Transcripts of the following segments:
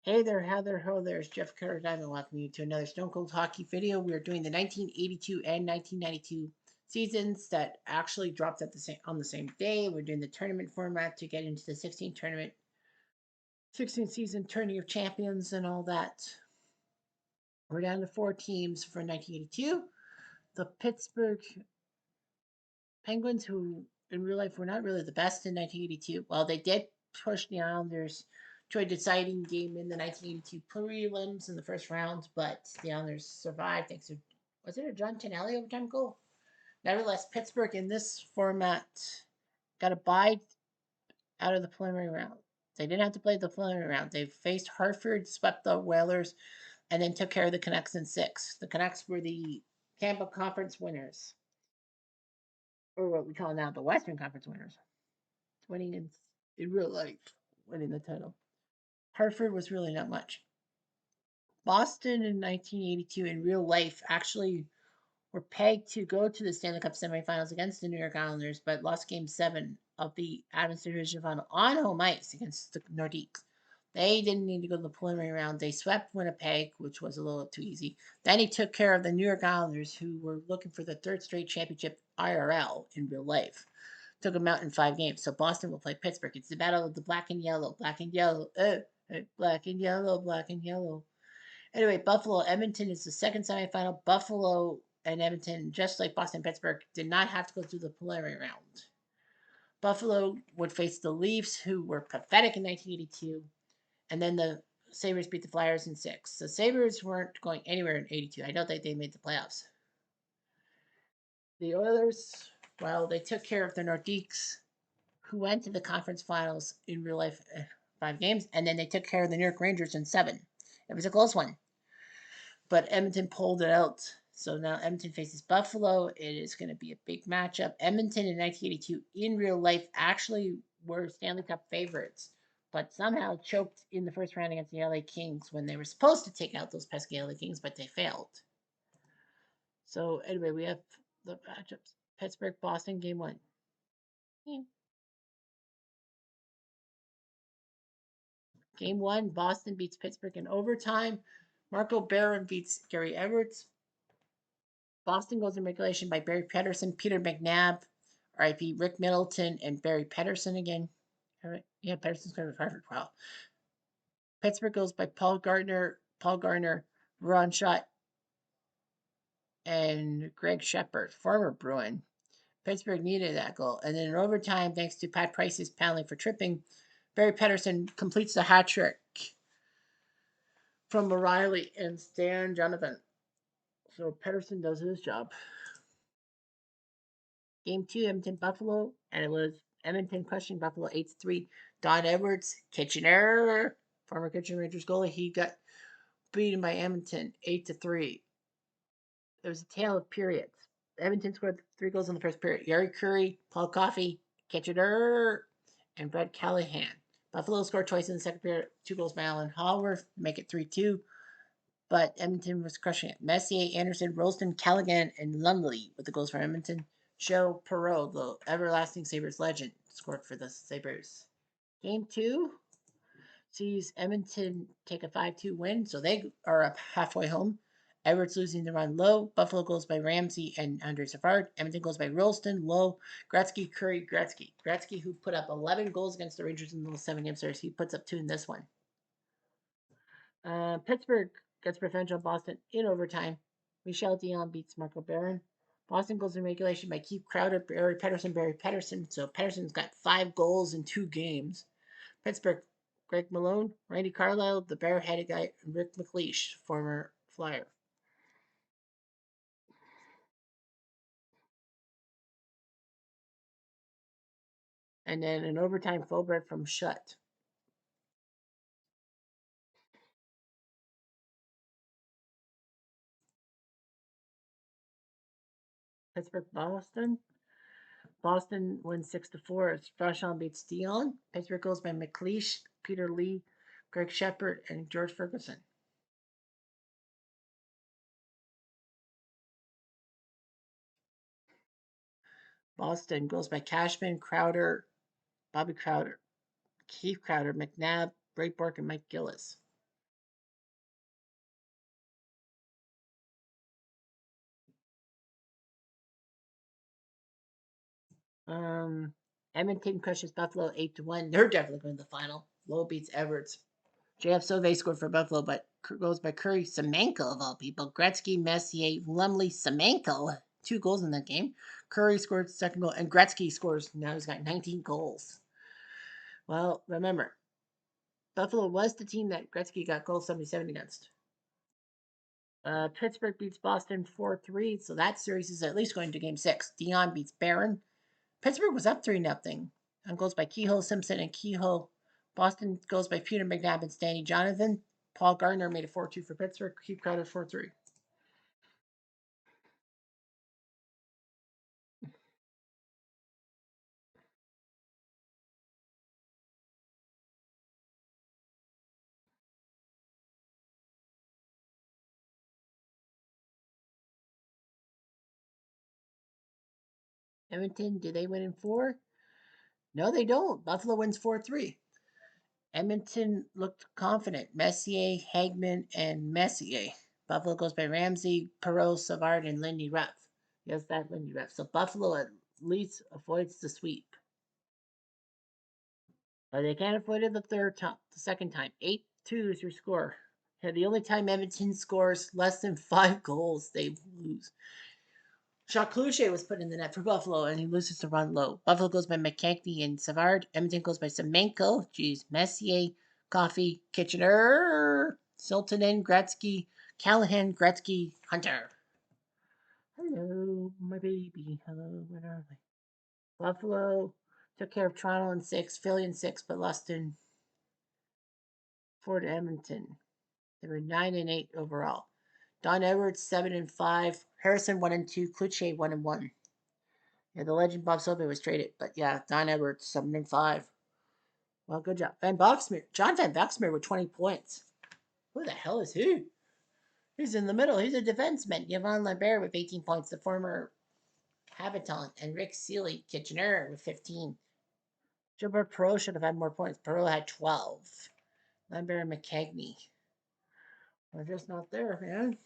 Hey there, how there, ho there, it's Jeff Carter Diamond welcoming you to another Stone Cold Hockey video. We are doing the 1982 and 1992 seasons that actually dropped at the same on the same day. We're doing the tournament format to get into the 16 tournament, 16 season tourney of champions and all that. We're down to 4 teams for 1982. The Pittsburgh Penguins, who in real life were not really the best in 1982. Well, they did push the Islanders to a deciding game in the 1982 prelims in the first round, but the Islanders survived thanks to, was it a John Tonelli overtime goal? Nevertheless, Pittsburgh in this format got a bye out of the preliminary round. They didn't have to play the preliminary round. They faced Hartford, swept the Whalers, and then took care of the Canucks in 6. The Canucks were the Campbell Conference winners, or what we call now the Western Conference winners, winning in real life, winning the title. Hartford was really not much. Boston in 1982 in real life actually were pegged to go to the Stanley Cup semifinals against the New York Islanders, but lost Game 7 of the Adams Division Final on home ice against the Nordiques. They didn't need to go to the preliminary round. They swept Winnipeg, which was a little too easy. Then he took care of the New York Islanders, who were looking for the third straight championship IRL in real life. Took them out in 5 games. So Boston will play Pittsburgh. It's the battle of the black and yellow, black and yellow, black and yellow, black and yellow. Anyway, Buffalo, Edmonton is the second semifinal. Buffalo and Edmonton, just like Boston and Pittsburgh, did not have to go through the preliminary round. Buffalo would face the Leafs, who were pathetic in 1982, and then the Sabres beat the Flyers in 6. The Sabres weren't going anywhere in 82. I don't think they made the playoffs. The Oilers, well, they took care of the Nordiques, who went to the conference finals in real life 5 games, and then they took care of the New York Rangers in 7. It was a close one, but Edmonton pulled it out. So now Edmonton faces Buffalo. It is going to be a big matchup. Edmonton in 1982 in real life actually were Stanley Cup favorites, but somehow choked in the first round against the LA Kings when they were supposed to take out those pesky LA Kings, but they failed. So anyway, we have the matchups. Pittsburgh, Boston, game 1. Game 1, Boston beats Pittsburgh in overtime. Marco Barron beats Gary Edwards. Boston goes in regulation by Barry Pedersen, Peter McNabb, RIP Rick Middleton, and Barry Pedersen again. Yeah, Pedersen's going to Harvard. Wow. Pittsburgh goes by Paul Gardner, Ron Schott, and Greg Shepard, former Bruin. Pittsburgh needed that goal. And then in overtime, thanks to Pat Price's penalty for tripping, Barry Pedersen completes the hat trick from O'Reilly and Stan Jonathan. So Pedersen does his job. Game 2, Edmonton Buffalo, and it was Edmonton crushing Buffalo 8-3. Don Edwards, Kitchener, former Kitchener Rangers goalie, he got beaten by Edmonton 8-3. There was a tale of periods. Edmonton scored 3 goals in the first period. Gary Curry, Paul Coffey, Kitchener, and Brett Callahan. Buffalo scored twice in the second period, 2 goals by Alan Hallworth, make it 3-2. But Edmonton was crushing it. Messier, Anderson, Rolston, Callaghan, and Lumley with the goals for Edmonton. Joe Perreault, the everlasting Sabres legend, scored for the Sabres. Game 2 sees Edmonton take a 5-2 win, so they are up halfway home. Edwards losing the run low. Buffalo goes by Ramsey and Andre Savard. Edmonton goes by Rolston, Low, Gretzky, Curry, Gretzky. Gretzky, who put up 11 goals against the Rangers in the 7-game series, he puts up 2 in this one. Pittsburgh gets revenge on Boston in overtime. Michel Dion beats Marco Barron. Boston goes in regulation by Keith Crowder, Barry Pedersen. So Pedersen's got 5 goals in 2 games. Pittsburgh, Greg Malone, Randy Carlisle, the bare-headed guy, and Rick McLeish, former Flyer. And then an overtime fullback from Shutt. Pittsburgh, Boston. Boston wins 6-4 as Vachon beats Dion. Pittsburgh goes by McLeish, Peter Lee, Greg Shepard, and George Ferguson. Boston goes by Cashman, Crowder, Bobby Crowder, Keith Crowder, McNabb, Ray Bork, and Mike Gillis. Um, Edmonton crushes Buffalo 8-1. They're definitely going to the final. Low beats Everts. JF Sauve scored for Buffalo, but goes by Curry Semenko of all people. Gretzky, Messier, Lumley, Semenko. 2 goals in that game. Curry scored second goal, and Gretzky scores. Now he's got 19 goals. Well, remember, Buffalo was the team that Gretzky got goal 77 against. Pittsburgh beats Boston 4-3, so that series is at least going to game 6. Dion beats Barron. Pittsburgh was up 3-0 on goals by Kehoe, Simpson, and Kehoe. Boston goes by Peter McNabb and Stanley Jonathan. Paul Gardner made a 4-2 for Pittsburgh. Keep Crowder 4-3. Edmonton, do they win in 4? No, they don't. Buffalo wins 4-3. Edmonton looked confident. Messier, Hagman, and Messier. Buffalo goes by Ramsey, Perot, Savard, and Lindy Ruff. Yes, that Lindy Ruff. So Buffalo at least avoids the sweep. But they can't avoid it the second time. 8-2 is your score. Yeah, the only time Edmonton scores less than 5 goals, they lose. Jacques Cloutier was put in the net for Buffalo, and he loses to run low. Buffalo goes by McKechnie and Savard. Edmonton goes by Semenko. Jeez, Messier, Coffee, Kitchener, Siltonen, Gretzky, Callahan, Gretzky, Hunter. Hello, my baby. Hello, where are they? Buffalo took care of Toronto in 6, Philly in 6, but lost in 4 to Edmonton. They were 9-8 overall. Don Edwards 7-5. Harrison 1-2. Cloutier 1-1. Yeah, the legend Bob Sylvia was traded, but yeah, Don Edwards 7-5. Well, good job. John Van Boxmeer with 20 points. Who the hell is he? He's in the middle. He's a defenseman. Yvonne Lambert with 18 points, the former Habitant, and Rick Seeley Kitchener with 15. Gilbert Perot should have had more points. Perot had 12. Lambert and McKechnie. They're just not there, man.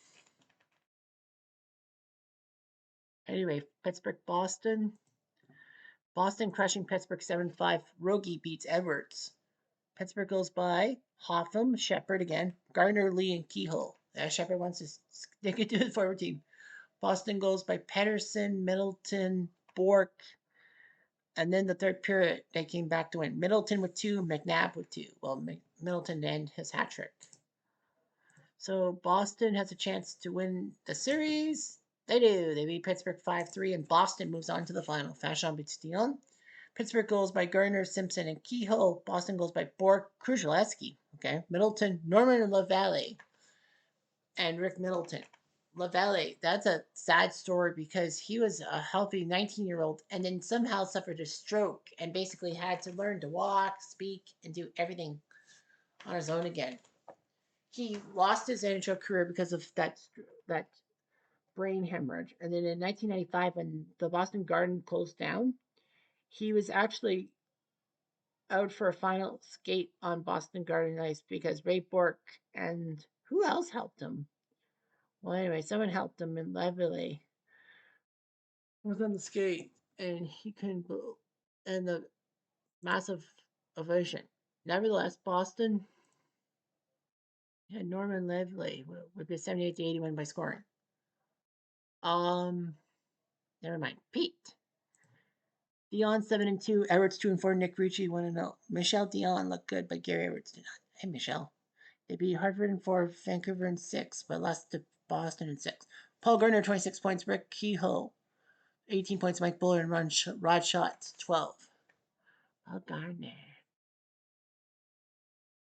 Anyway, Pittsburgh, Boston. Boston crushing Pittsburgh 7-5. Rogie beats Edwards. Pittsburgh goes by Hoffman, Shepard again, Gardner, Lee, and Kehoe. Shepard wants to stick it to the forward team. Boston goes by Pedersen, Middleton, Bork, and then the third period they came back to win. Middleton with 2, McNabb with 2. Well, Middleton ended his hat trick. So Boston has a chance to win the series. They do. They beat Pittsburgh 5-3, and Boston moves on to the final. Fashion beats Dion. Pittsburgh goes by Gardner, Simpson, and Kehoe. Boston goes by Bork, Kruzhelewski. Okay. Middleton, Norman, and LaValle. And Rick Middleton. LaValle, that's a sad story because he was a healthy 19-year-old and then somehow suffered a stroke and basically had to learn to walk, speak, and do everything on his own again. He lost his NHL career because of that brain hemorrhage. And then in 1995, when the Boston Garden closed down, he was actually out for a final skate on Boston Garden ice because Ray Bork and who else helped him? Well, anyway, someone helped him, and Levely was on the skate, and he couldn't move. And the massive ovation. Nevertheless, Boston had Norman Levely with the 78-80 win by scoring. Never mind. Pete. Dion 7-2, Edwards 2-4, Nick Ricci 1-0. Michelle Dion looked good, but Gary Edwards did not. Hey, Michelle. They beat Hartford in 4, Vancouver in 6, but lost to Boston in 6. Paul Gardner 26 points, Rick Kehoe 18 points, Mike Buller and Rod Schott 12. Paul Gardner.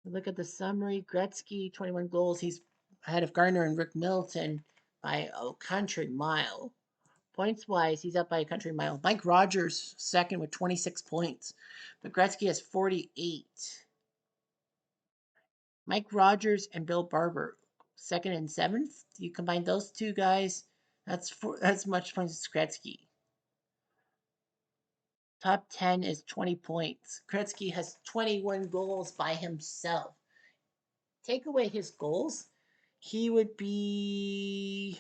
Look at the summary. Gretzky 21 goals. He's ahead of Gardner and Rick Middleton by a country mile. Points wise, he's up by a country mile. Mike Rogers second with 26 points, but Gretzky has 48. Mike Rogers and Bill Barber second and seventh. You combine those two guys, that's much points as Gretzky. Top 10 is 20 points. Gretzky has 21 goals by himself. Take away his goals, he would be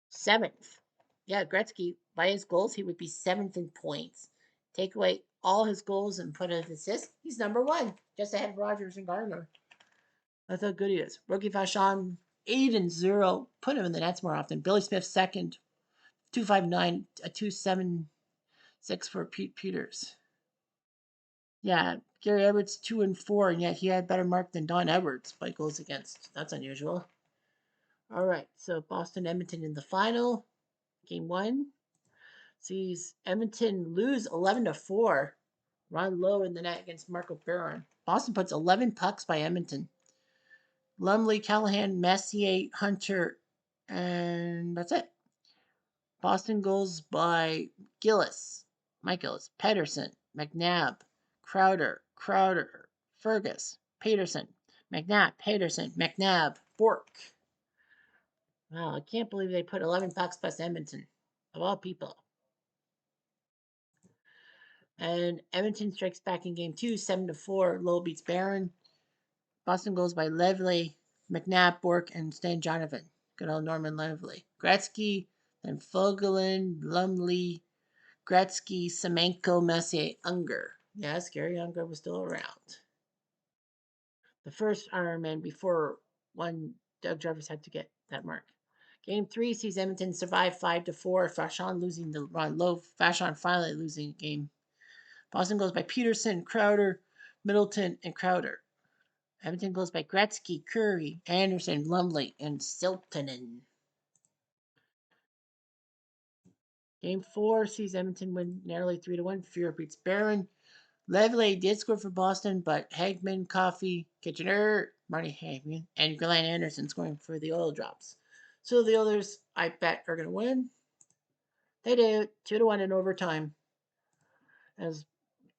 seventh. Yeah, Gretzky by his goals, he would be 7th in points. Take away all his goals and put his assists, he's number one, just ahead of Rogers and Gardner. That's how good he is. Rookie Vachon, 8-0. Put him in the nets more often. Billy Smith, second, 259, a 276 for Pete Peters. Yeah, Gary Edwards 2-4, and yet he had better mark than Don Edwards by goals against. That's unusual. All right, so Boston Edmonton in the final, game one. Sees Edmonton lose 11-4. Ron Lowe in the net against Marco Barron. Boston puts 11 pucks by Edmonton. Lumley, Callahan, Messier, Hunter, and that's it. Boston goals by Gillis, Mike Gillis, Pedersen, McNabb, Crowder, Fergus, Peterson, McNabb, Bork. Wow, I can't believe they put 11 pucks plus Edmonton, of all people. And Edmonton strikes back in game two, 7-4. Lowe beats Barron. Boston goes by Lively, McNabb, Bork, and Stan Jonathan. Good old Norman Lively. Gretzky, then Fogelin, Lumley, Gretzky, Semenko, Messier, Unger. Yes, Gary Unger was still around. The first Ironman before one Doug Jarvis had to get that mark. Game three sees Edmonton survive 5-4. Vachon losing the Ron Lowe. Vachon finally losing the game. Boston goes by Peterson, Crowder, Middleton, and Crowder. Edmonton goes by Gretzky, Curry, Anderson, Lumley, and Siltanen. Game four sees Edmonton win nearly 3-1. Fuhrer beats Barron. Lively did score for Boston, but Hagman, Coffey, Kitchener, Marty Hagman, and Glenn Anderson scoring for the Oil Drops. So the Oilers, I bet, are going to win. They do. 2-1 in overtime. As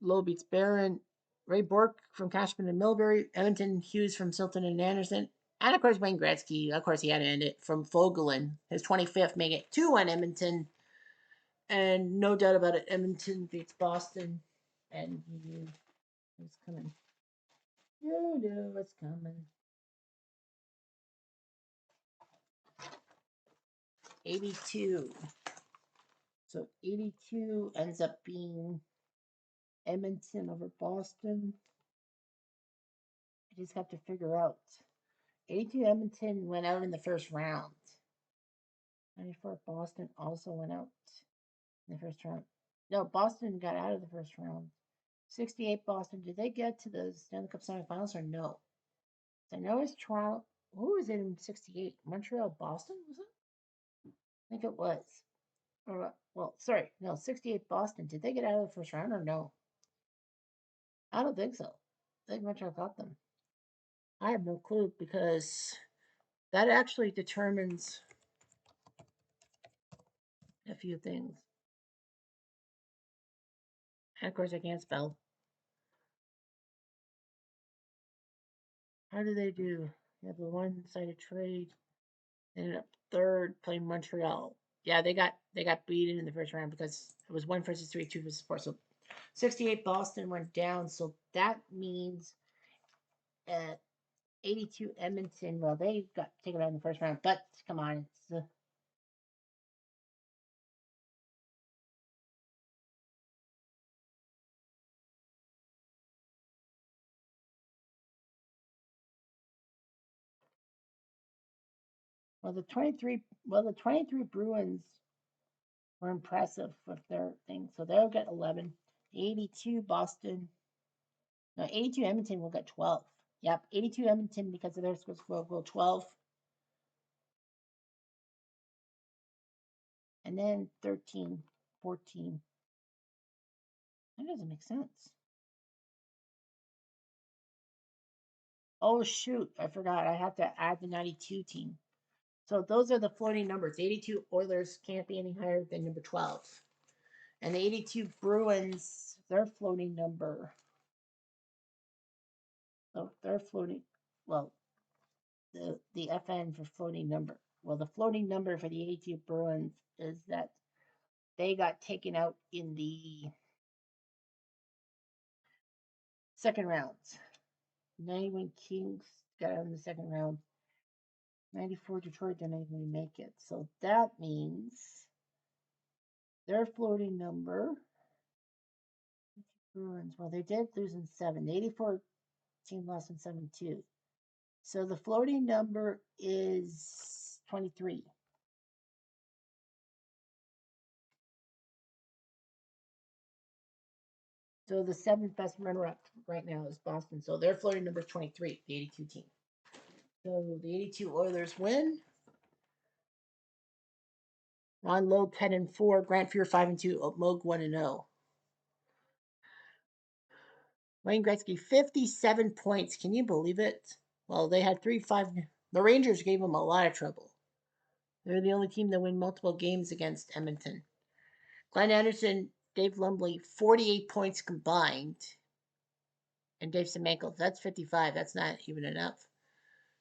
Lowe beats Barron. Ray Bork from Cashman and Milbury. Edmonton Hughes from Silton and Anderson. And of course, Wayne Gretzky. Of course, he had to end it from Fogelin. His 25th, making it 2-1 Edmonton. And no doubt about it, Edmonton beats Boston. And he knew it was coming. You knew it was coming. 82. So 82 ends up being Edmonton over Boston. I just have to figure out. 82 Edmonton went out in the first round. 94 Boston also went out in the first round. No, Boston got out of the first round. 68 Boston. Did they get to the Stanley Cup semifinals or no? I know it's Toronto. Who was it in 68? Montreal, Boston, was it? I think it was. Or, well, sorry. No, 68 Boston. Did they get out of the first round or no? I don't think so. I think Montreal got them. I have no clue because that actually determines a few things. And of course, I can't spell. How do they do? They have the one-sided trade. They ended up third, playing Montreal. Yeah, they got beaten in the first round because it was 1 versus 3, 2 versus 4. So 68 Boston went down. So that means 82 Edmonton. Well, they got taken out in the first round. But come on, it's the 23 Bruins were impressive with their thing. So they'll get 11. 82 Boston. No, 82 Edmonton will get 12. Yep, 82 Edmonton because of their scores will go 12. And then 13, 14. That doesn't make sense. Oh, shoot. I forgot. I have to add the 92 team. So those are the floating numbers. 82 Oilers can't be any higher than number 12. And the 82 Bruins, their floating number. So they're floating. Well, the FN for floating number. Well, the floating number for the 82 Bruins is that they got taken out in the second round. 91 Kings got out in the second round. 94 Detroit didn't even make it. So that means Their floating number, Bruins, well, they did lose in 7. The 84 team lost in 7-2. So the floating number is 23. So the seventh best runner up right now is Boston. So their floating number is 23, the 82 team. So the 82 Oilers win. Ron Lowe 10-4, Grant Fuhr 5-2, Moog 1-0. Wayne Gretzky 57 points. Can you believe it? Well, they had 3-5. The Rangers gave them a lot of trouble. They're the only team that win multiple games against Edmonton. Glenn Anderson, Dave Lumley, 48 points combined. And Dave Semenko, that's 55. That's not even enough.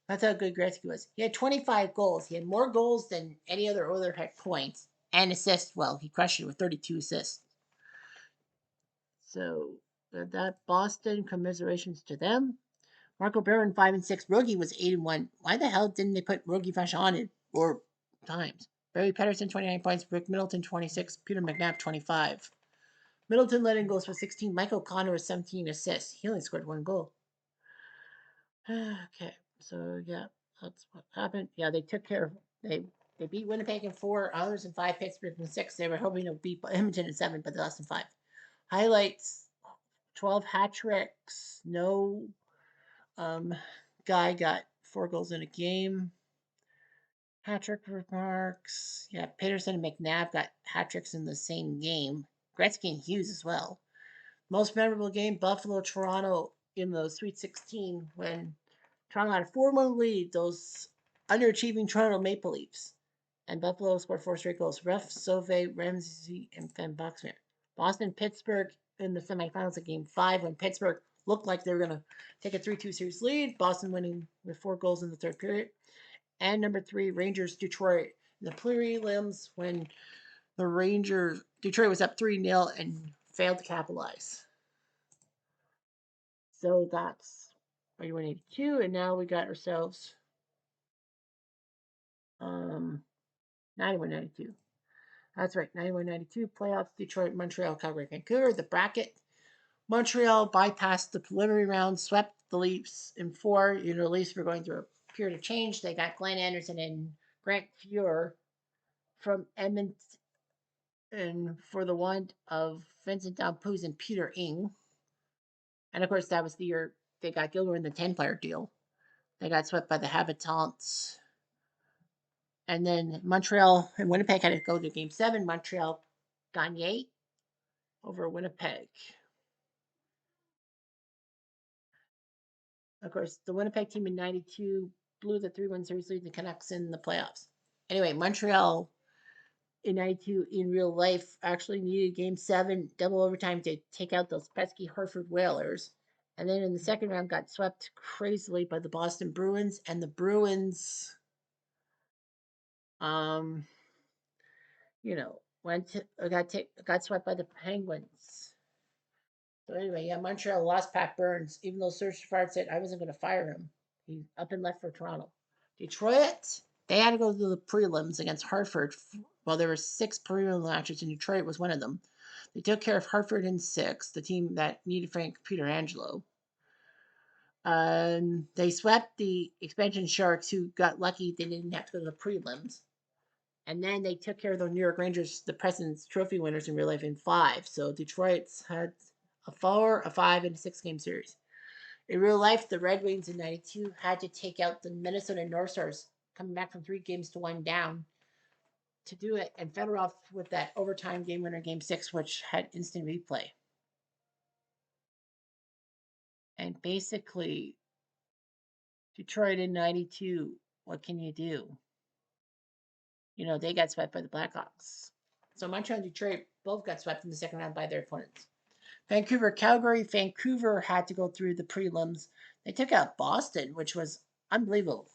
That's how good Gretzky was. He had 25 goals. He had more goals than any other Oiler had points and assists. Well, he crushed it with 32 assists. So that Boston, commiserations to them. Marco Barron 5-6. Rogie was 8-1. Why the hell didn't they put Rogie Vachon in 4 times? Barry Patterson 29 points. Rick Middleton 26. Peter McNabb 25. Middleton led in goals for 16. Mike O'Connor with 17 assists. He only scored 1 goal. Okay, so yeah, that's what happened. Yeah, they took care of they beat Winnipeg in 4, Oilers in 5, Pittsburgh in 6. They were hoping to beat Edmonton in 7, but they lost in 5. Highlights: 12 hat tricks. No guy got 4 goals in a game. Hat trick remarks. Yeah, Peterson and McNabb got hat tricks in the same game. Gretzky and Hughes as well. Most memorable game: Buffalo Toronto in the Sweet 16 when Toronto had a 4-1 lead. Those underachieving Toronto Maple Leafs. And Buffalo scored 4 straight goals. Ref, Sauve, Ramsey, and Van Boxmeer. Boston, Pittsburgh in the semifinals of Game 5 when Pittsburgh looked like they were going to take a 3-2 series lead. Boston winning with 4 goals in the third period. And number 3, Rangers, Detroit. In the prelims when Detroit was up 3-0 and failed to capitalize. So that's 91-82, and now we got ourselves 91-92. That's right, 91-92 playoffs. Detroit, Montreal, Calgary, Vancouver. The bracket: Montreal bypassed the preliminary round, swept the Leafs in 4. The Leafs were going through a period of change. They got Glenn Anderson and Grant Fuhr from Edmonton for the want of Vincent Dampouz and Peter Ing. And of course, that was the year they got Gilmer in the 10-player deal. They got swept by the Habitants. And then Montreal and Winnipeg had to go to Game 7. Montreal gagne over Winnipeg. Of course, the Winnipeg team in 92 blew the 3-1 series lead to the Canucks in the playoffs. Anyway, Montreal in 92 in real life actually needed Game 7 double overtime to take out those pesky Hartford Whalers. And then in the second round got swept crazily by the Boston Bruins. And the Bruins, got swept by the Penguins. So anyway, yeah, Montreal lost Pat Burns, even though Serge Savard said I wasn't going to fire him. He up and left for Toronto. Detroit, they had to go to the prelims against Hartford. Well, there were 6 prelim matches, and Detroit was one of them. They took care of Hartford in 6, the team that needed Frank Pietrangelo. They swept the expansion Sharks, who got lucky they didn't have to go to the prelims. And then they took care of the New York Rangers, the President's Trophy winners in real life, in 5. So Detroit's had a 4, a 5, and a 6-game series. In real life, the Red Wings in 92 had to take out the Minnesota North Stars, coming back from 3 games to 1 down to do it, and Fedorov with that overtime game winner, Game 6, which had instant replay. And basically, Detroit in 92, what can you do? They got swept by the Blackhawks. So Montreal and Detroit both got swept in the second round by their opponents. Vancouver, Calgary. Vancouver had to go through the prelims. They took out Boston, which was unbelievable.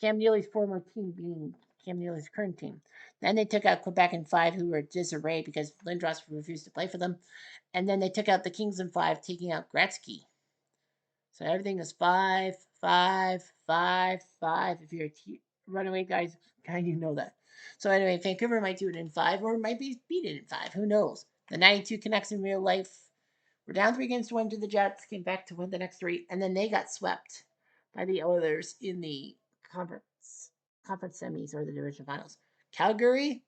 Cam Neely's former team being Cam Neely's current team. Then they took out Quebec in 5, who were disarray because Lindros refused to play for them. And then they took out the Kings in 5, taking out Gretzky. So everything is 5, 5, 5, 5. If you're a runaway guy, you know that. So anyway, Vancouver might do it in 5 or might be beat it in 5. Who knows? The 92 Canucks in real life were down 3-1 to the Jets, came back to win the next 3, and then they got swept by the Oilers in the conference semis or the division finals. Calgary,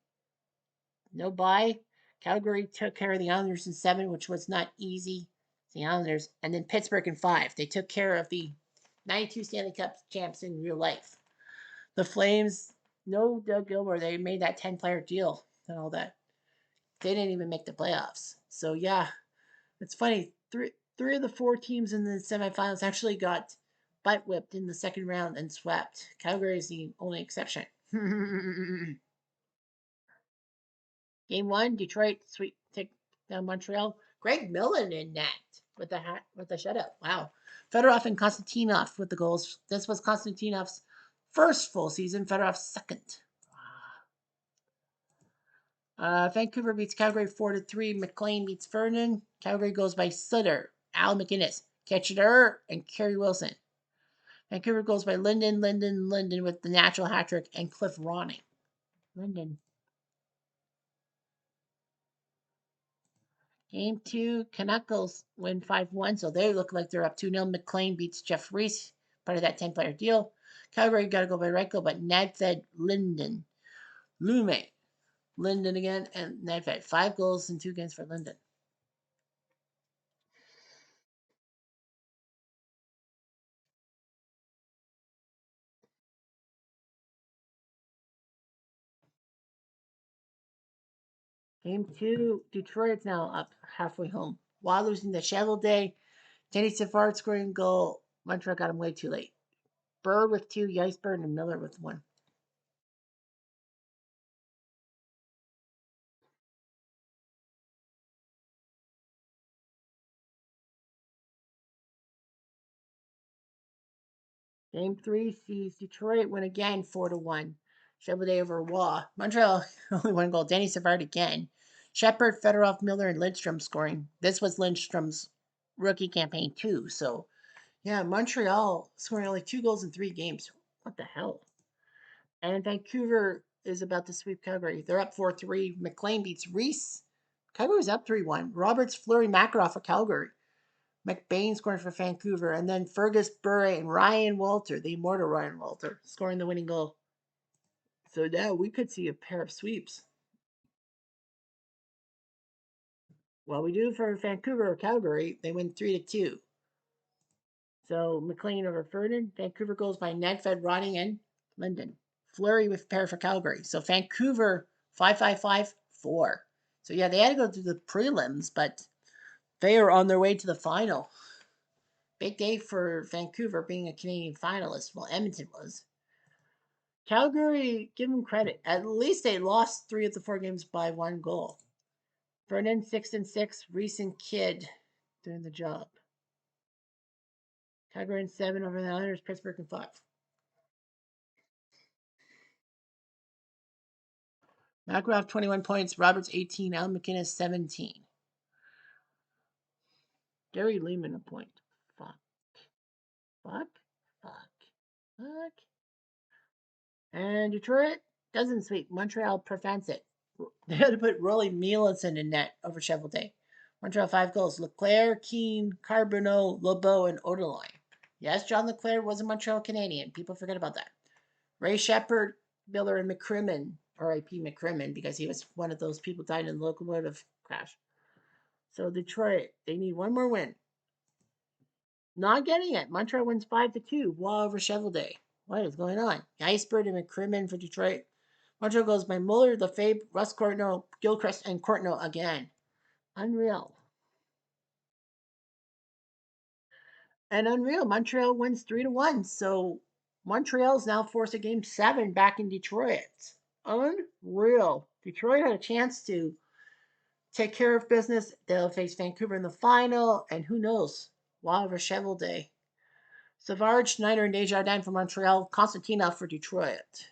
no bye. Calgary took care of the Islanders in 7, which was not easy. The Islanders, and then Pittsburgh in 5. They took care of the 92 Stanley Cup champs in real life. The Flames, no Doug Gilmour. They made that 10-player deal and all that. They didn't even make the playoffs. So yeah, it's funny. Three of the 4 teams in the semifinals actually got butt whipped in the second round and swept. Calgary is the only exception. Game 1, Detroit sweep take down Montreal. Greg Millen in net with the shutout. Wow. Fedorov and Konstantinov with the goals. This was Konstantinov's first full season. Fedorov's second. Vancouver beats Calgary 4-3. McLean beats Vernon. Calgary goes by Sutter, Al McInnes, Ketcheter, and Kerry Wilson. Vancouver goes by Linden with the natural hat trick, and Cliff Ronning. Linden. Game 2, Canucks win 5-1, so they look like they're up 2-0. McLean beats Jeff Reese, part of that 10-player deal. Calgary got to go by Reichel, but Nedved Linden. Lume. Linden again, and Nedved. 5 goals in 2 games for Linden. Game 2, Detroit's now up halfway home. While losing the Shovel Day, Danny Savard scoring goal. Montreal got him way too late. Burr with 2, Yeisberg and Miller with 1. Game 3 sees Detroit win again 4-1. Chevrolet over Waugh. Montreal only 1 goal. Danny Savard again. Shepard, Fedorov, Miller, and Lindstrom scoring. This was Lindstrom's rookie campaign too. So yeah, Montreal scoring only 2 goals in 3 games. What the hell? And Vancouver is about to sweep Calgary. They're up 4-3. McLean beats Reese. Calgary's up 3-1. Roberts, Fleury, Makarov for Calgary. McBain scoring for Vancouver. And then Fergus Bure and Ryan Walter, the immortal Ryan Walter, scoring the winning goal. So now we could see a pair of sweeps. Well, we do for Vancouver or Calgary. They win 3-2. So McLean over Ferdinand. Vancouver goes by Nedved, Rotting, and Linden. Fleury with pair for Calgary. So Vancouver 5-5-5-4. So yeah, they had to go through the prelims, but they are on their way to the final. Big day for Vancouver being a Canadian finalist. Well, Edmonton was. Calgary, give them credit. At least they lost 3 of the 4 games by 1 goal. Vernon 6-6. Reese and Kidd doing the job. Calgary in 7 over the Islanders. Pittsburgh in 5. Makarov 21 points. Roberts 18. Al McInnes 17. Gary Lehman a point. Fuck. Fuck. Fuck. Fuck. And Detroit doesn't sweep. Montreal prevents it. They had to put Rolly Mielenson in net over Shovel Day. Montreal 5 goals. Leclerc, Keane, Carbonneau, Lebeau, and Oderline. Yes, John Leclerc was a Montreal Canadian. People forget about that. Ray Shepard, Miller, and McCrimmon. R.I.P. McCrimmon, because he was one of those people died in the locomotive crash. So Detroit, they need 1 more win. Not getting it. Montreal wins 5-2. Waugh over Shovel Day. What is going on? Iceberg and McCrimmon for Detroit. Montreal goes by Muller, Lefebvre, Russ Courtnall, Gilchrist, and Courtnall again. Unreal. And unreal. Montreal wins 3-1. So Montreal is now forced to game 7 back in Detroit. Unreal. Detroit had a chance to take care of business. They'll face Vancouver in the final. And who knows? Waugh over Shovel Day. Savard, Schneider, and Desjardins for Montreal. Konstantinov for Detroit.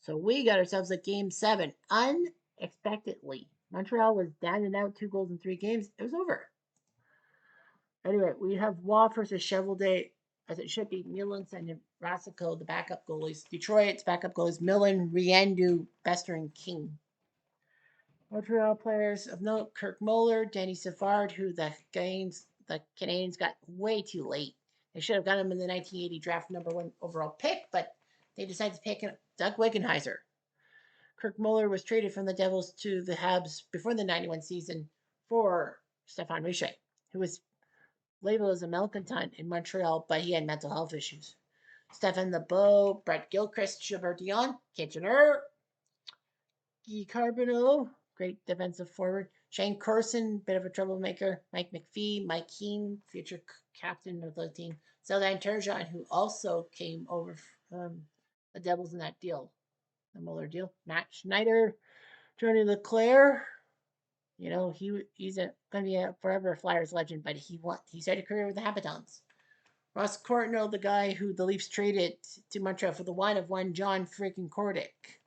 So we got ourselves a game 7 unexpectedly. Montreal was down and out 2 goals in 3 games. It was over. Anyway, we have Waugh versus Shovel Day. as it should be, Mullins and Rosico, the backup goalies. Detroit's backup goalies, Millen, Riendu, Bester, and King. Montreal players of note, Kirk Muller, Danny Savard, who the Canadians got way too late. They should have got him in the 1980 draft #1 overall pick, but they decided to pick Doug Wickenheiser. Kirk Muller was traded from the Devils to the Habs before the 91 season for Stéphane Richer, who was labeled as a malcontent in Montreal, but he had mental health issues. Stefan LeBeau, Brett Gilchrist, Gilbert Dion, Kitchener, Guy Carbonneau, great defensive forward. Shane Corson, bit of a troublemaker. Mike McPhee, Mike Keane, future captain of the team. Zeldan Turgeon, who also came over from the Devils in that deal, the Muller deal. Matt Schneider, Johnny Leclerc. You know, he's going to be a forever Flyers legend, but he started a career with the Habitants. Ross Courtnall, the guy who the Leafs traded to Montreal for the wine of one John freaking Kordic.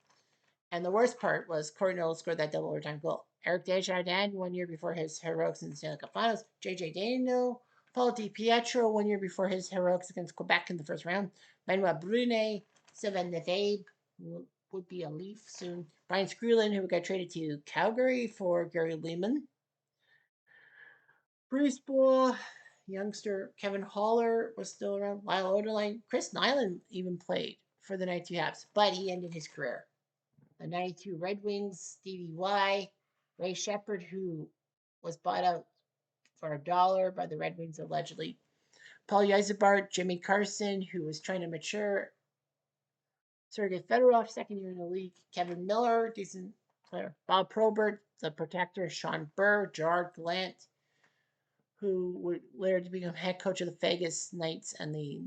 And the worst part was Courtnall scored that double overtime goal. Eric Desjardins 1 year before his heroics in the Stanley Cup Finals. JJ Dano, Paul DiPietro 1 year before his heroics against Quebec in the first round. Benoit Brunet, Sylvain Lefebvre, who would be a Leaf soon. Brian Screwlin, who got traded to Calgary for Gary Lehman. Bruce Boyle, youngster Kevin Haller was still around. Lyle Oderline. Chris Nyland even played for the 92 Habs, but he ended his career. The 92 Red Wings, Stevie Y, Ray Shepard, who was bought out for $1 by the Red Wings allegedly. Paul Yzerbark, Jimmy Carson, who was trying to mature. Sergei Fedorov, second year in the league. Kevin Miller, decent player. Bob Probert, the protector. Sean Burr, Gerard Gallant, who would later become head coach of the Vegas Knights and the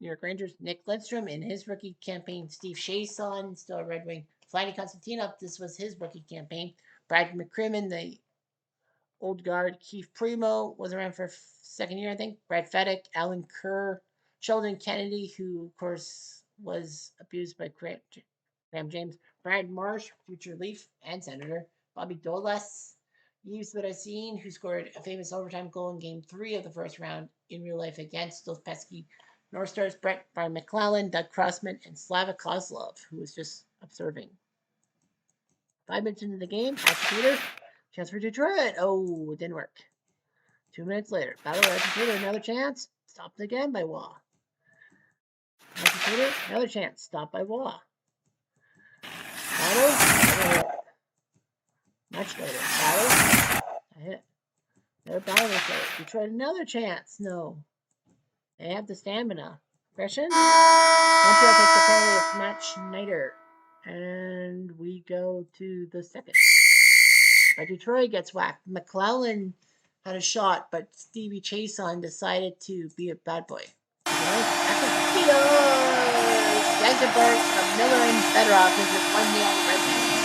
New York Rangers. Nick Lidstrom in his rookie campaign. Steve Chason, still a Red Wing. Vladdy Konstantinov, this was his rookie campaign. Brad McCrimmon, the old guard. Keith Primo was around for second year, I think. Brad Fedek, Alan Kerr, Sheldon Kennedy, who, of course, was abused by Graham James. Brad Marsh, future Leaf and Senator. Bobby Dolas, Yves Berezin, who scored a famous overtime goal in Game 3 of the first round in real life against those pesky North Stars. Brian McClellan, Doug Crossman, and Slava Kozlov, who was just observing. 5 minutes into the game, Peter, chance for Detroit. Oh, it didn't work. 2 minutes later, Battle Peter, another chance. Stopped again by Waugh. Peter, another chance. Stopped by Waugh. Battle. Much later. Battle. A hit. Another battle later. Detroit, another chance. No. They have the stamina. Aggression. Montreal takes the penalty of Matt Schneider. And we go to the second. But Detroit gets whacked. McClellan had a shot, but Stevie Chason decided to be a bad boy. Yzerbark, Miller, and Fedorov is with 1-0 Red Wings.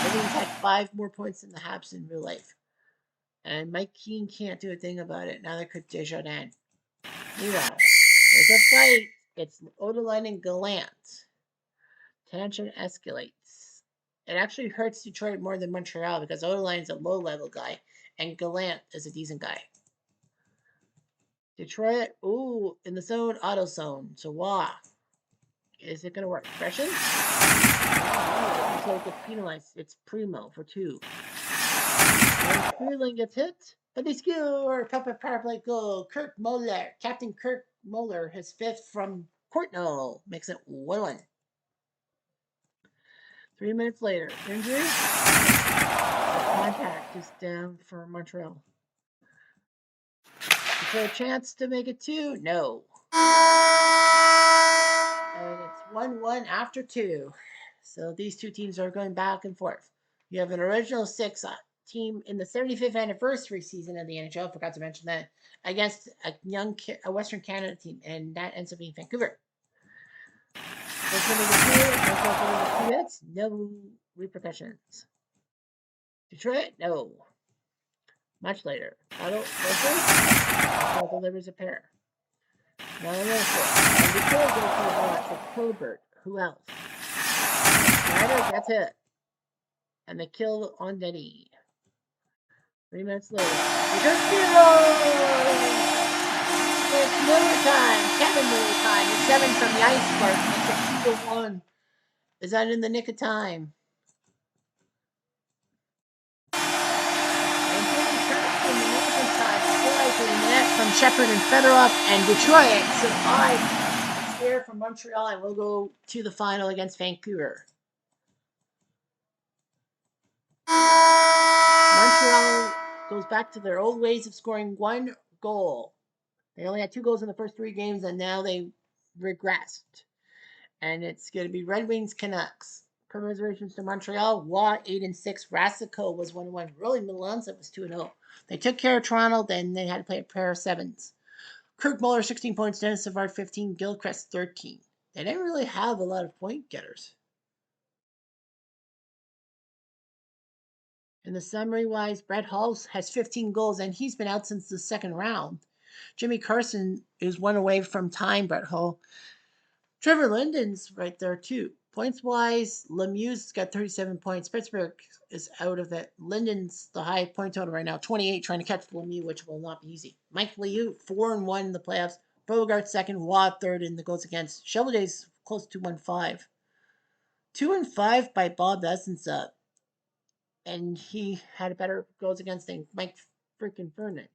The Wings had 5 more points than the Habs in real life. And Mike Keane can't do a thing about it. Neither could Desjardins. Meanwhile, there's a fight. It's Oderline and Gallant. Tension escalates. It actually hurts Detroit more than Montreal because Oderline's a low-level guy and Gallant is a decent guy. Detroit, in the zone, auto zone. So Waugh. Is it going to work? Aggression? So it gets penalized. It's Primo for 2. And Freeland gets hit, but they score. Puppet power play goal. Kirk Muller. Captain Kirk Muller, his 5th from Courtnall. Makes it 1-1. 3 minutes later, injury. Contact is down for Montreal. Is there a chance to make it 2? No. And it's 1-1 after 2. So these two teams are going back and forth. You have an original 6 team in the 75th anniversary season of the NHL. Forgot to mention that against a Western Canada team, and that ends up being Vancouver. No repercussions. Detroit, no. Much later. Battle delivers a pair. Now another 4. And Detroit goes to the box with Probert. Who else? Schneider gets hit. And they kill on Denny. 3 minutes later. It's Miller time. Kevin Miller time. It's 7 from the Iceberg. Makes it 2-1. Is that in the nick of time? And Jimmy Kirk in the overtime slides in the net from Shepard and Fedorov, and Detroit survives a scare from Montreal and will go to the final against Vancouver. Montreal goes back to their old ways of scoring one goal. They only had 2 goals in the first 3 games, and now they regressed. And it's going to be Red Wings Canucks. Commiserations to Montreal. Watt 8-6. Rasico was 1-1. Really, Milanza was 2-0. They took care of Toronto. Then they had to play a pair of sevens. Kirk Muller 16 points. Dennis Savard 15. Gilchrist 13. They didn't really have a lot of point getters. In the summary wise, Brett Hulse has 15 goals and he's been out since the second round. Jimmy Carson is 1 away from tying Brett Hull. Trevor Linden's right there too. Points wise, Lemieux's got 37 points. Pittsburgh is out of it. Linden's the high point total right now, 28, trying to catch Lemieux, which will not be easy. Mike Liu, 4-1 in the playoffs. Bogart second, Watt third in the goals against. Chevalier's close to 1-5. 2-5 by Bob Essensa, and he had a better goals against than Mike freaking Fernan.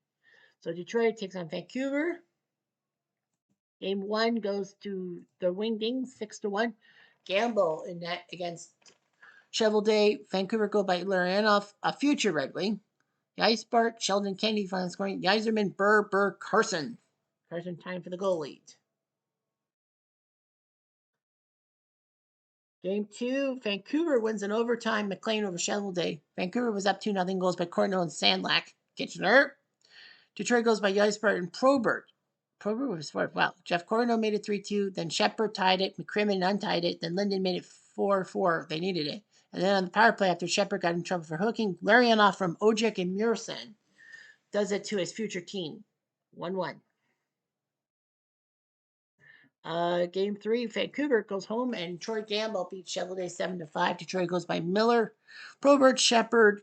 So Detroit takes on Vancouver. Game 1 goes to the Wingdings, 6-1. Gamble in net against Chevalier. Vancouver go by Larionov, a future Red Wing. Bart, Sheldon Kennedy finally scoring. Yzerman, Burr, Carson. Carson time for the goal lead. Game 2, Vancouver wins in overtime. McLean over Chevalier. Vancouver was up 2-0 goals by Courtnall and Sandlack. Kitchener. Detroit goes by Yzbart and Probert. Probert was smart. Wow. Jeff Courtnall made it 3-2. Then Shepard tied it. McCrimmon untied it. Then Linden made it 4-4. They needed it. And then on the power play, after Shepard got in trouble for hooking, Larionov from Ojek and Murson does it to his future team. 1-1. Game 3, Vancouver goes home and Troy Gamble beats Chevalier 7-5. Detroit goes by Miller, Probert, Shepard,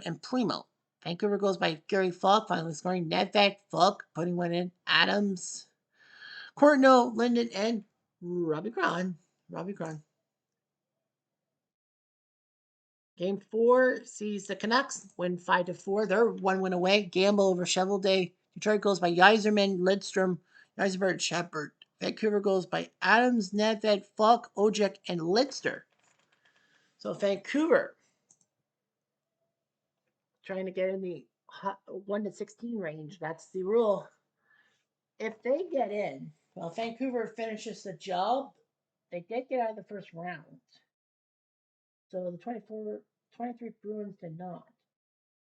and Primo. Vancouver goes by Gary Falk, finally scoring. Nedved, Falk, putting one in. Adams, Courtnall, Linden, and Robbie Cron. Game 4 sees the Canucks win 5-4. They're 1 win away. Gamble over Chevalier. Detroit goes by Yzerman, Lidstrom, Yzerberg, Shepard. Vancouver goes by Adams, Nedved, Falk, Ojek, and Lidster. So Vancouver trying to get in the 1-16 range. That's the rule. If they get in, well, Vancouver finishes the job. They did get out of the first round. So the 23 Bruins did not.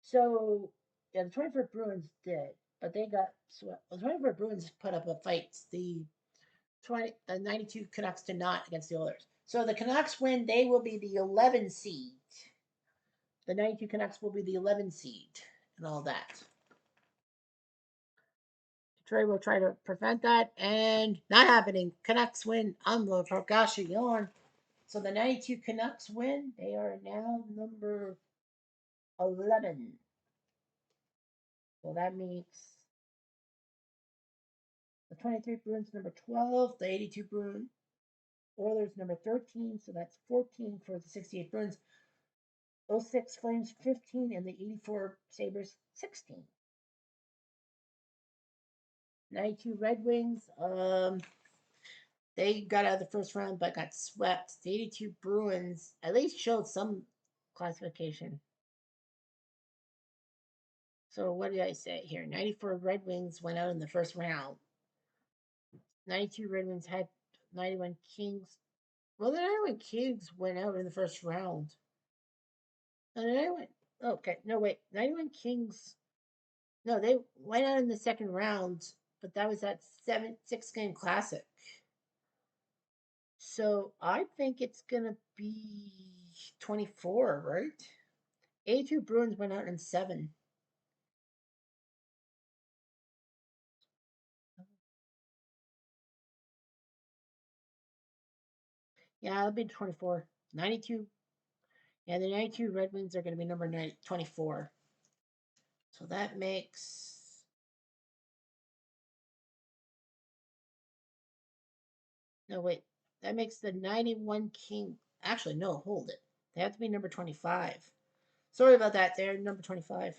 So, yeah, the 24 Bruins did, but they got swept. The 24 Bruins put up a fight. The 92 Canucks did not against the Oilers. So the Canucks win. They will be the 11 seed. The 92 Canucks will be the 11 seed and all that. Detroit will try to prevent that, and not happening. Canucks win. Unbelievable. Gosh, yawn. So the 92 Canucks win. They are now number 11. So that makes the 23 Bruins number 12, the 82 Bruins Oilers number 13, so that's 14 for the 68 Bruins. 06 Flames 15 and the 84 Sabres 16. 92 Red Wings, they got out of the first round but got swept. The 82 Bruins at least showed some classification. So what did I say here? 94 Red Wings went out in the first round. 92 Red Wings had 91 Kings. Well, the 91 Kings went out in the first round. And then I went, okay, no, wait. 91 Kings, no, they went out in the second round, but that was that 6-game classic. So I think it's going to be 24, right? 82 Bruins went out in 7. Yeah, it'll be 24. 92. Yeah, the 92 Red Wings are going to be number 24. So that makes No, wait. That makes the 91 King. Actually, no, hold it. They have to be number 25. Sorry about that. They're number 25.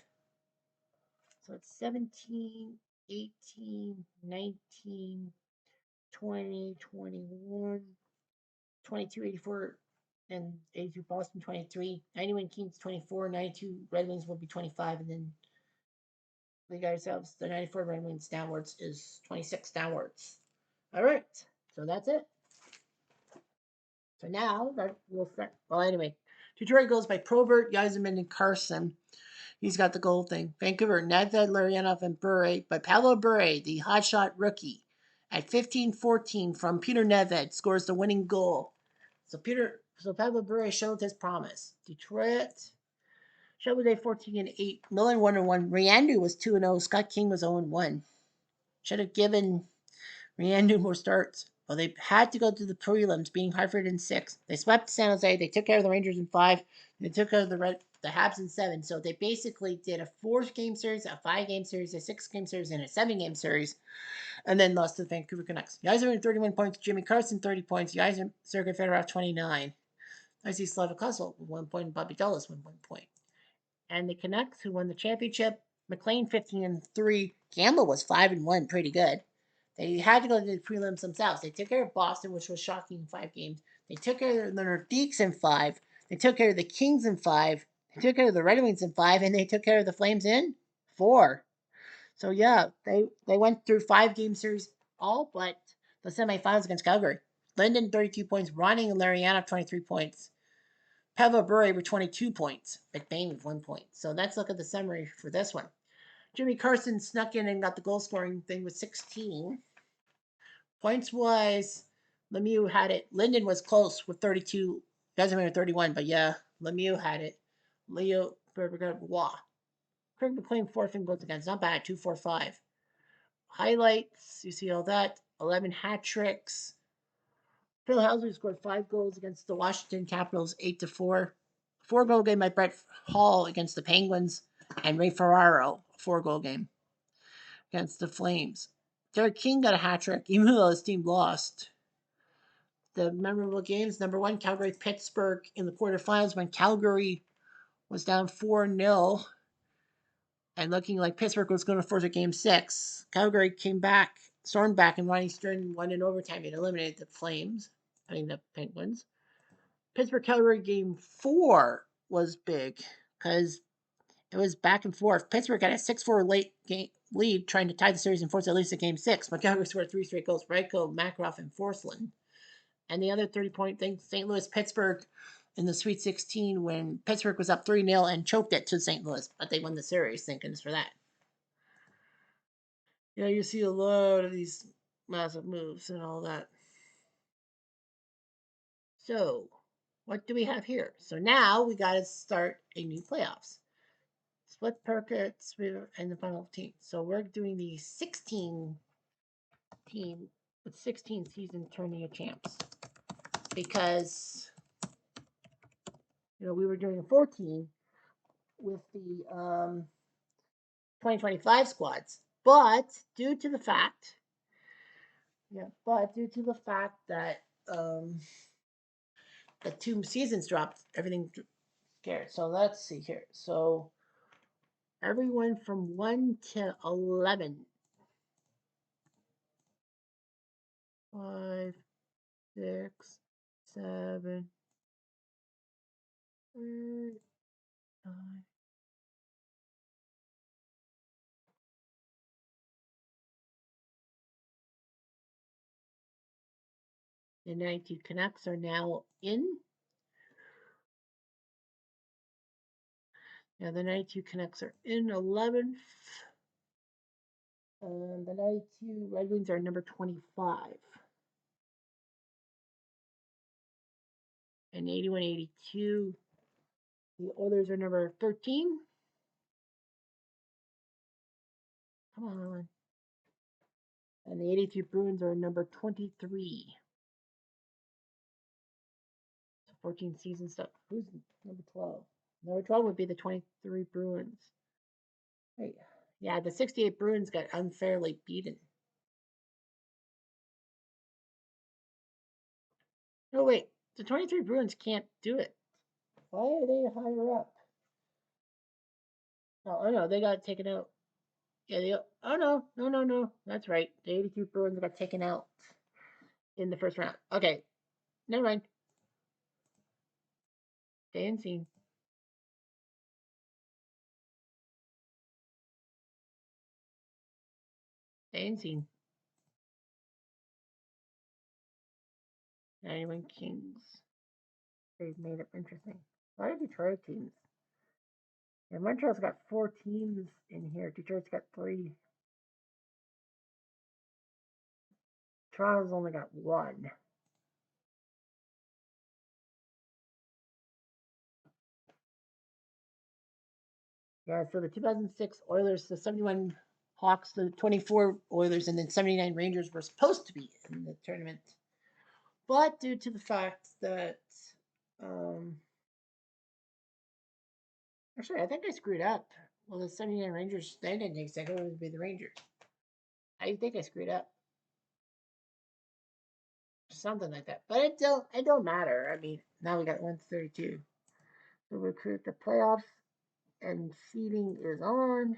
So it's 17, 18, 19, 20, 21, 22, 84, and 82 Boston 23. 91 Kings 24, 92 Red Wings will be 25, and then we got ourselves the 94 Red Wings downwards is 26 downwards. All right, so that's it. So now we'll start. Well, anyway, Detroit goes by Probert, Yzerman, and Carson. He's got the goal thing. Vancouver, Nedved, Larionov, and Bure by Paolo Bure, the hotshot rookie. At 15-14 from Peter Nedved scores the winning goal. So Paolo Bure showed his promise. Detroit, Chevrolet 14-8, Millen 1-1. Riandu was 2-0. Scott King was 0-1. Should have given Riandu more starts. Well, they had to go to the prelims, being Hartford in 6. They swept San Jose. They took care of the Rangers in 5. They took care of the Habs in 7. So they basically did a 4-game series, a 5-game series, a 6-game series, and a 7-game series, and then lost to the Vancouver Canucks. Yzerman 31 points, Jimmy Carson 30 points, Sergei Fedorov 29. I see Slavkovsky 1 point, and Bobby Dulles 1 point. And the Canucks, who won the championship, McLean 15-3. Campbell was 5-1, pretty good. They had to go to the prelims themselves. They took care of Boston, which was shocking in 5 games. They took care of the Nordiques in 5. They took care of the Kings in 5. They took care of the Red Wings in 5, and they took care of the Flames in 4. So yeah, they went through 5-game series all but the semifinals against Calgary. Linden 32 points, Ronning and Larianov 23 points. Pavel Bure with 22 points. McBain with 1 point. So let's look at the summary for this one. Jimmy Carson snuck in and got the goal scoring thing with 16. Points wise, Lemieux had it. Linden was close with 32. Doesn't matter 31, but yeah, Lemieux had it. Leo Wah. Craig McLean fourth in goals against. Not bad. 2-4-5. Highlights. You see all that. 11 hat tricks. Phil Housley scored 5 goals against the Washington Capitals, 8-4. 4-goal game by Brett Hall against the Penguins, and Ray Ferraro, 4-goal game against the Flames. Derek King got a hat trick, even though his team lost. The memorable games: number 1, Calgary Pittsburgh in the quarterfinals when Calgary was down 4-0 and looking like Pittsburgh was going to force a game 6. Calgary came back, stormed back, and Ronnie Stern won in overtime and eliminated the Flames, the Penguins. Pittsburgh Calgary game 4 was big because it was back and forth. Pittsburgh got a 6-4 late game lead, trying to tie the series and force at least a game 6. But Calgary scored 3 straight goals: Radko, Makarov, and Forsland. And the other 30-point thing: St. Louis Pittsburgh in the Sweet 16 when Pittsburgh was up 3-0 and choked it to St. Louis, but they won the series. Thank goodness for that. Yeah, you see a lot of these massive moves and all that. So, what do we have here? So now we got to start a new playoffs. Split brackets and the final team. So we're doing the 16 team with 16 season tourney of champs because we were doing a 14 with the 2025 squads, but due to the fact that the 2 seasons dropped, everything scared. So let's see here. So everyone from 1 to 11. 5, 6, 7, 8, 9. The 92 Canucks are now in. Yeah, the 92 Canucks are in 11th. The 92 Red Wings are number 25. And 81-82, the Oilers are number 13. Come on. And the 82 Bruins are number 23. 14 season stuff. Who's number 12? Number 12 would be the 23 Bruins. Wait. Yeah, the 68 Bruins got unfairly beaten. Oh wait, the 23 Bruins can't do it. Why are they higher up? Oh no, they got taken out. Yeah, they. Oh no, no, no, no. That's right. The 82 Bruins got taken out in the first round. Okay, never mind. Stay unseen. Stay unseen. 91 Kings. They've made it interesting. A lot of Detroit teams. Yeah, Montreal's got 4 teams in here. Detroit's got 3. Toronto's only got 1. Yeah, so the 2006 Oilers, the 71 Hawks, the 24 Oilers, and then 79 Rangers were supposed to be in the tournament. But due to the fact that, um, actually, I think I screwed up. Well, the 79 Rangers, they didn't take second, it would be the Rangers. I think I screwed up. Something like that. But it don't matter. I mean, now we got 132. So we create the playoffs and seeding is on.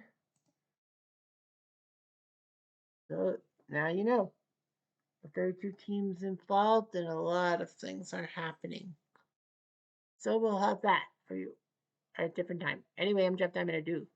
So now you know. The 32 teams involved and a lot of things are happening. So we'll have that for you at a different time. Anyway, I'm Jeff Diamond. I do.